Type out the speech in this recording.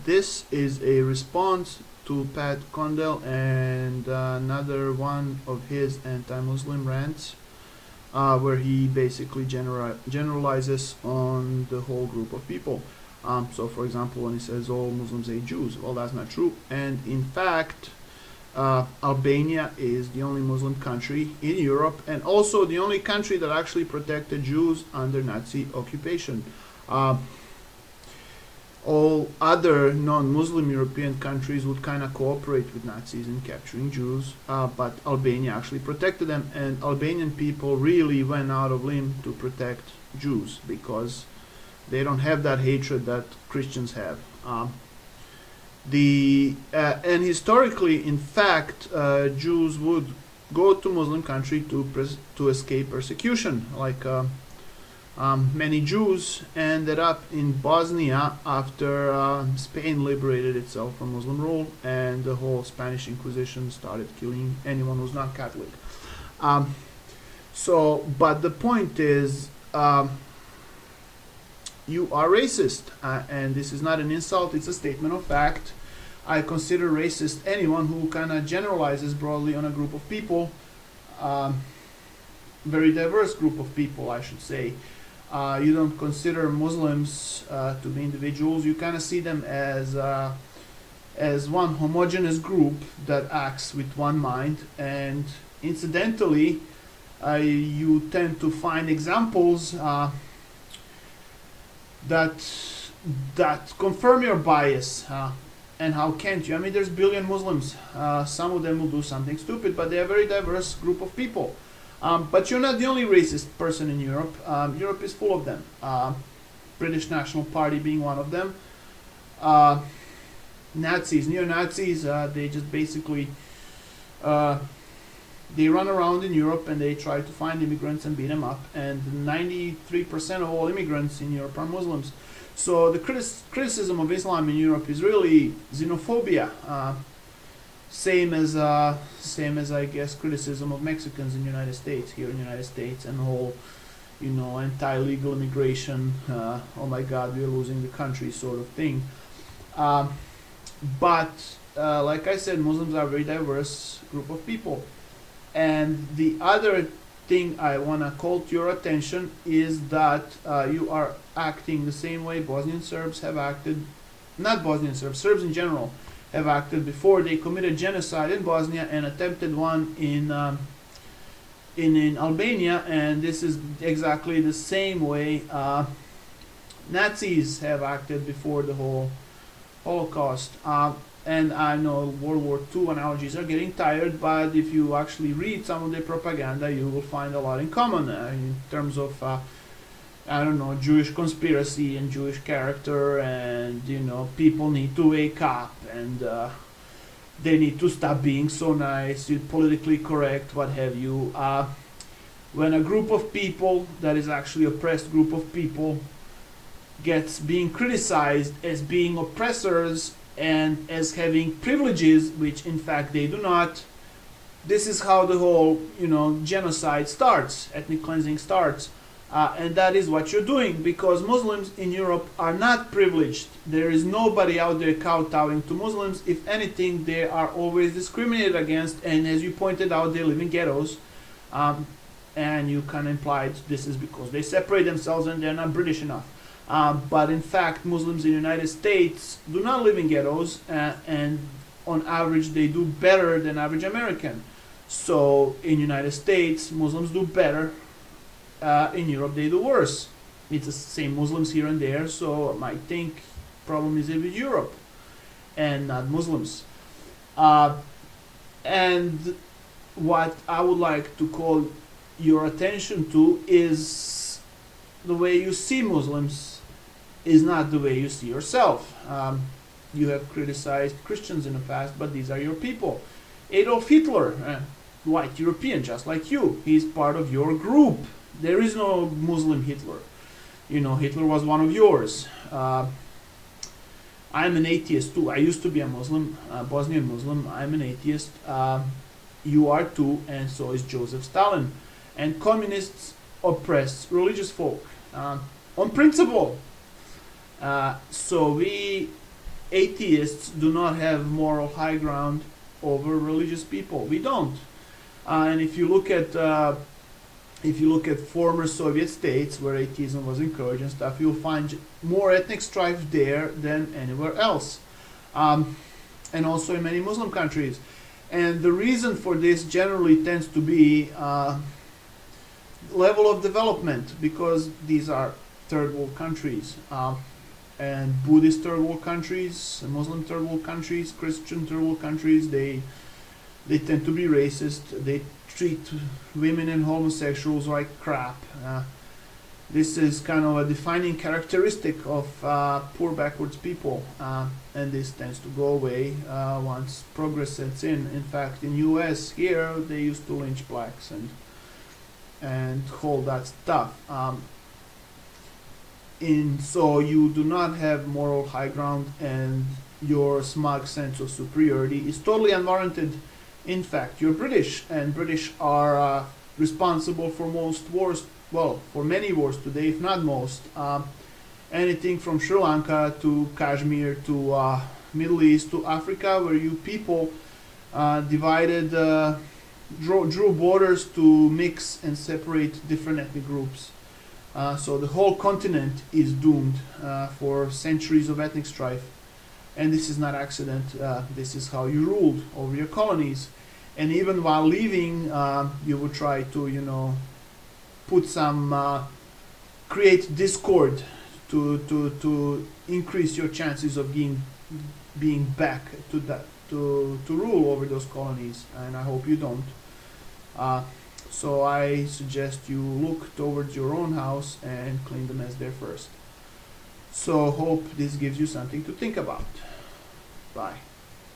This is a response to Pat Condell and another one of his anti-Muslim rants, where he basically generalizes on the whole group of people. So, for example, when he says all Muslims hate Jews, well, that's not true. And in fact, Albania is the only Muslim country in Europe, and also the only country that actually protected Jews under Nazi occupation. All other non-Muslim European countries would kind of cooperate with Nazis in capturing Jews, but Albania actually protected them, and Albanian people really went out of limb to protect Jews because they don't have that hatred that Christians have. And historically, in fact, Jews would go to Muslim country to escape persecution. Like many Jews ended up in Bosnia after Spain liberated itself from Muslim rule, and the whole Spanish Inquisition started killing anyone who's not Catholic. But the point is, you are racist, and this is not an insult, it's a statement of fact. I consider racist anyone who kind of generalizes broadly on a group of people, very diverse group of people, I should say. You don't consider Muslims to be individuals, you kind of see them as one homogeneous group that acts with one mind, and incidentally, you tend to find examples that confirm your bias. And how can't you? I mean, there's a billion Muslims. Some of them will do something stupid, but they're a very diverse group of people. But you're not the only racist person in Europe. Europe is full of them. British National Party being one of them. Nazis, neo-Nazis, they just basically they run around in Europe and they try to find immigrants and beat them up. And 93% of all immigrants in Europe are Muslims. So the criticism of Islam in Europe is really xenophobia. Same as I guess criticism of Mexicans in the United States, here in the United States, and the whole, anti-legal immigration, oh my God, we're losing the country sort of thing. But like I said, Muslims are a very diverse group of people. And the other thing I want to call to your attention is that you are acting the same way Bosnian Serbs have acted, not Bosnian Serbs, Serbs in general have acted before. They committed genocide in Bosnia and attempted one in Albania, and this is exactly the same way Nazis have acted before the whole Holocaust. And I know World War II analogies are getting tired, but if you actually read some of their propaganda, you will find a lot in common in terms of, Jewish conspiracy and Jewish character, and, people need to wake up, and they need to stop being so nice, politically correct, what have you. When a group of people that is actually oppressed group of people gets being criticized as being oppressors, and as having privileges, which in fact they do not, this is how the whole, genocide starts, ethnic cleansing starts. And that is what you're doing, because Muslims in Europe are not privileged. There is nobody out there kowtowing to Muslims. If anything, they are always discriminated against, and as you pointed out, they live in ghettos. And you kind of implied this is because they separate themselves and they're not British enough. But in fact, Muslims in the United States do not live in ghettos, and on average they do better than average American. So in the United States, Muslims do better. In Europe they do worse. It's the same Muslims here and there, so I think problem is with Europe and not Muslims. And what I would like to call your attention to is the way you see Muslims is not the way you see yourself. You have criticized Christians in the past, but these are your people. Adolf Hitler, white European, just like you, he's part of your group. There is no Muslim Hitler. Hitler was one of yours. I'm an atheist too. I used to be a Muslim, Bosnian Muslim. I'm an atheist. You are too, and so is Joseph Stalin. And communists oppress religious folk on principle. So we atheists do not have moral high ground over religious people. We don't. And if you look at former Soviet states where atheism was encouraged and stuff, you'll find more ethnic strife there than anywhere else, and also in many Muslim countries. And the reason for this generally tends to be level of development, because these are third world countries, and Buddhist third world countries, Muslim third world countries, Christian third world countries, they tend to be racist. They treat women and homosexuals like crap. This is kind of a defining characteristic of poor backwards people, and this tends to go away once progress sets in. In fact, in U.S. here, they used to lynch blacks and all that stuff. So you do not have moral high ground, and your smug sense of superiority is totally unwarranted. In fact, you're British, and British are responsible for most wars, well, for many wars today, if not most. Anything from Sri Lanka to Kashmir to Middle East to Africa, where you people drew borders to mix and separate different ethnic groups. So the whole continent is doomed for centuries of ethnic strife. And this is not accident. This is how you ruled over your colonies. And even while leaving, you would try to, put some, create discord to increase your chances of being back to rule over those colonies. And I hope you don't. So I suggest you look towards your own house and clean the mess there first. So hope this gives you something to think about. Bye.